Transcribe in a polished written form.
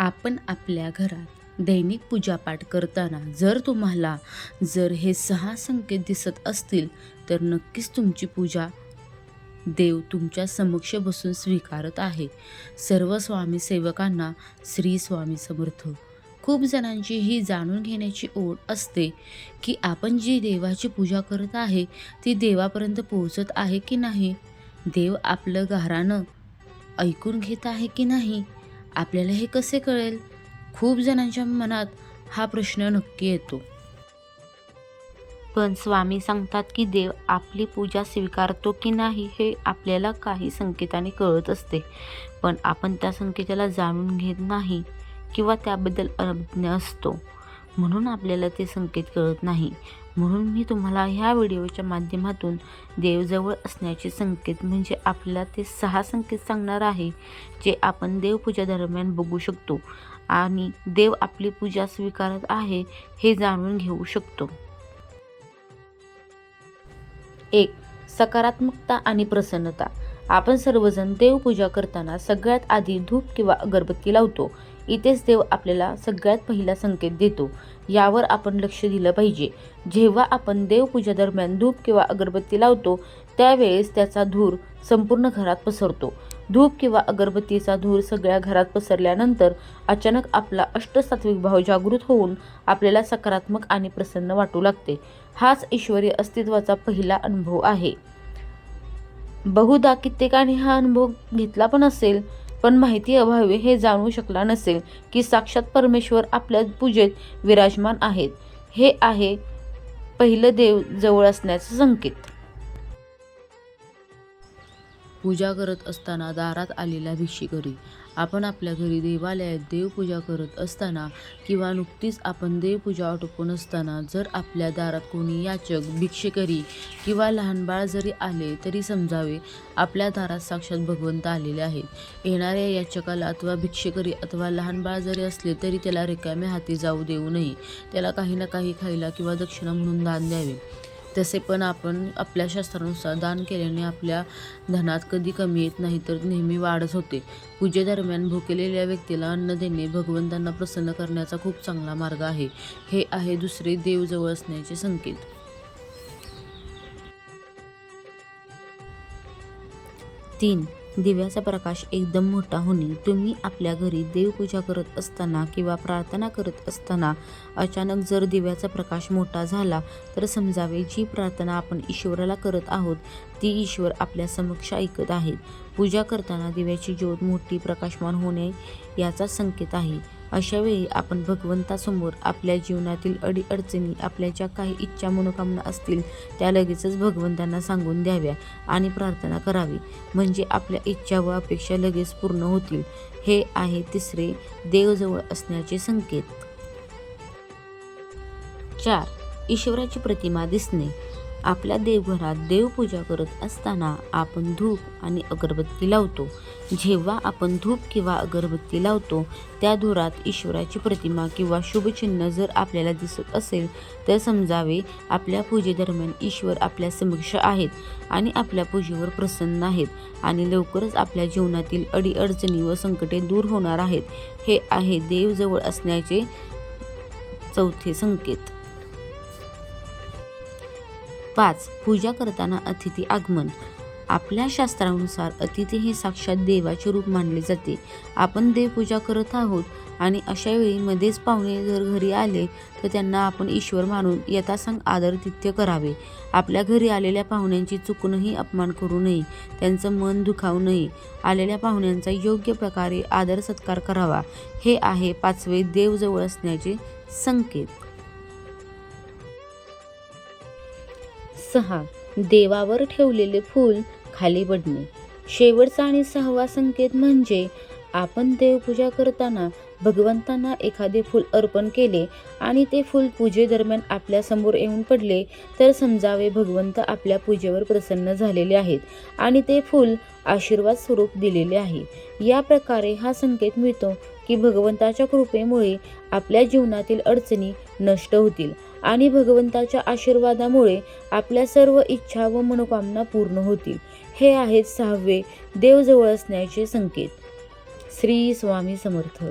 आपण आपल्या घरात दैनिक पूजापाठ करताना जर हे 6 संकेत दिसत असतील तर नक्कीच तुमची पूजा देव तुमच्या समक्ष बसून स्वीकारत आहे. सर्व स्वामी सेवकांना श्री स्वामी समर्थ. खूप जणांची ही जाणून घेण्याची ओढ असते की आपण जी देवाची पूजा करत आहे ती देवापर्यंत पोहोचत आहे की नाही, देव आपलं गाऱ्हाणं ऐकून घेत आहे की नाही, आपल्याला हे कसे कळेल? खूप जणांच्या मनात हा प्रश्न नक्की येतो. पण स्वामी सांगतात की देव आपली पूजा स्वीकारतो की नाही हे आपल्याला काही संकेताने कळत असते, पण आपण त्या संकेताला जाणून घेत नाही किंवा त्याबद्दल अज्ञ असतो, म्हणून आपल्याला ते संकेत कळत नाही. म्हणून मी तुम्हाला ह्या व्हिडिओच्या माध्यमातून देवजवळ असण्याचे संकेत म्हणजे आपल्याला ते 6 संकेत सांगणार आहे, जे आपण देवपूजा दरम्यान बघू शकतो आणि देव आपली पूजा स्वीकारत आहे हे जाणून घेऊ शकतो. 1. सकारात्मकता आणि प्रसन्नता. आपण सर्वजण देवपूजा करताना सगळ्यात आधी धूप किंवा अगरबत्ती लावतो. इथेच देव आपल्याला सगळ्यात पहिला संकेत देतो. यावर आपण लक्ष दिलं पाहिजे. जेव्हा आपण देवपूजा दरम्यान धूप किंवा अगरबत्ती लावतो त्यावेळेस त्याचा धूर संपूर्ण घरात पसरतो. धूप किंवा अगरबत्तीचा धूर सगळ्या घरात पसरल्यानंतर अचानक आपला अष्टसात्विक भाव जागृत होऊन आपल्याला सकारात्मक आणि प्रसन्न वाटू लागते. हाच ईश्वरी अस्तित्वाचा पहिला अनुभव आहे. बहुधा कित्येकाने हा अनुभव घेतला पण असेल, पण माहिती अभावी हे जाणू शकला नसेल की साक्षात परमेश्वर आपल्या पूजेत विराजमान आहेत. हे आहे पहिलं देव जवळ असण्याचं संकेत. पूजा करत असताना दारात आलेला भिक्षुकरी. आपण आपल्या घरी देवालयात देवपूजा करत असताना किंवा नुकतीच आपण देवपूजा आटोपून असताना जर आपल्या दारात कोणी याचक, भिक्षुकरी किंवा लहान बाळ जरी आले तरी समजावे आपल्या दारात साक्षात भगवंत आलेले आहेत. येणाऱ्या याचकाला अथवा भिक्षुकरी अथवा लहान बाळ जरी असले तरी त्याला रिकाम्या हाती जाऊ देऊ नये. त्याला काही ना काही खायला किंवा दक्षिणा म्हणून दान द्यावे. तसे पण आपण आपल्या शास्त्रानुसार दान केल्याने आपल्या धनात कधी कमी येत नाही तर नेहमी वाढच होते. पूजेदरम्यान भुकेलेल्या व्यक्तीला अन्न देणे भगवंतांना प्रसन्न करण्याचा खूप चांगला मार्ग आहे. हे आहे दुसरे देव जवळ असण्याचे संकेत. 3. दिव्याचा प्रकाश एकदम मोठा होणे. तुम्ही आपल्या घरी देवपूजा करत असताना किंवा प्रार्थना करत असताना अचानक जर दिव्याचा प्रकाश मोठा झाला तर समजावे जी प्रार्थना आपण ईश्वराला करत आहोत ती ईश्वर आपल्या समक्ष ऐकत आहेत. पूजा करताना दिव्याची ज्योत मोठी प्रकाशमान होणे याचा संकेत आहे. अशा वेळी आपण भगवंतासमोर आपल्या जीवनातील अडीअडचणी, आपल्या ज्या काही इच्छा मनोकामना असतील त्या लगेचच भगवंतांना सांगून द्याव्या आणि प्रार्थना करावी, म्हणजे आपल्या इच्छा व अपेक्षा लगेच पूर्ण होतील. हे आहे तिसरे देवजवळ असण्याचे संकेत. 4. ईश्वराची प्रतिमा दिसणे. आपल्या देवघरात देवपूजा करत असताना आपण धूप आणि अगरबत्ती लावतो. जेव्हा आपण धूप किंवा अगरबत्ती लावतो त्या धुरात ईश्वराची प्रतिमा किंवा शुभचिन्ह जर आपल्याला दिसत असेल तर समजावे आपल्या पूजेदरम्यान ईश्वर आपल्या समक्ष आहेत आणि आपल्या पूजेवर प्रसन्न आहेत आणि लवकरच आपल्या जीवनातील अडीअडचणी व संकटे दूर होणार आहेत. हे आहे देवजवळ असण्याचे 4 संकेत. 5. पूजा करताना अतिथी आगमन. आपल्या शास्त्रानुसार अतिथी हे साक्षात देवाचे रूप मानले जाते. आपण देवपूजा करत आहोत आणि अशा वेळी मध्येच पाहुणे जर घरी आले तर त्यांना आपण ईश्वर मानून यथासांग आदरातिथ्य करावे. आपल्या घरी आलेल्या पाहुण्यांची चुकूनही अपमान करू नये, त्यांचं मन दुखावू नये. आलेल्या पाहुण्यांचा योग्य प्रकारे आदर सत्कार करावा. हे आहे 5वे देवजवळ असण्याचे संकेत. 6. देवावर ठेवलेले फूल खाली पडणे. शेवटचा आणि 6वा संकेत म्हणजे आपण देवपूजा करताना भगवंतांना एखादे फूल अर्पण केले आणि ते फूल पूजेदरम्यान आपल्या समोर येऊन पडले तर समजावे भगवंत आपल्या पूजेवर प्रसन्न झालेले आहेत आणि ते फूल आशीर्वाद स्वरूप दिलेले आहे. या प्रकारे हा संकेत मिळतो की भगवंताच्या कृपेमुळे आपल्या जीवनातील अडचणी नष्ट होतील आणि भगवंताच्या आशीर्वादामुळे आपल्या सर्व इच्छा व मनोकामना पूर्ण होतील. हे आहेत 6वे देवजवळ असण्याचे संकेत. श्री स्वामी समर्थ.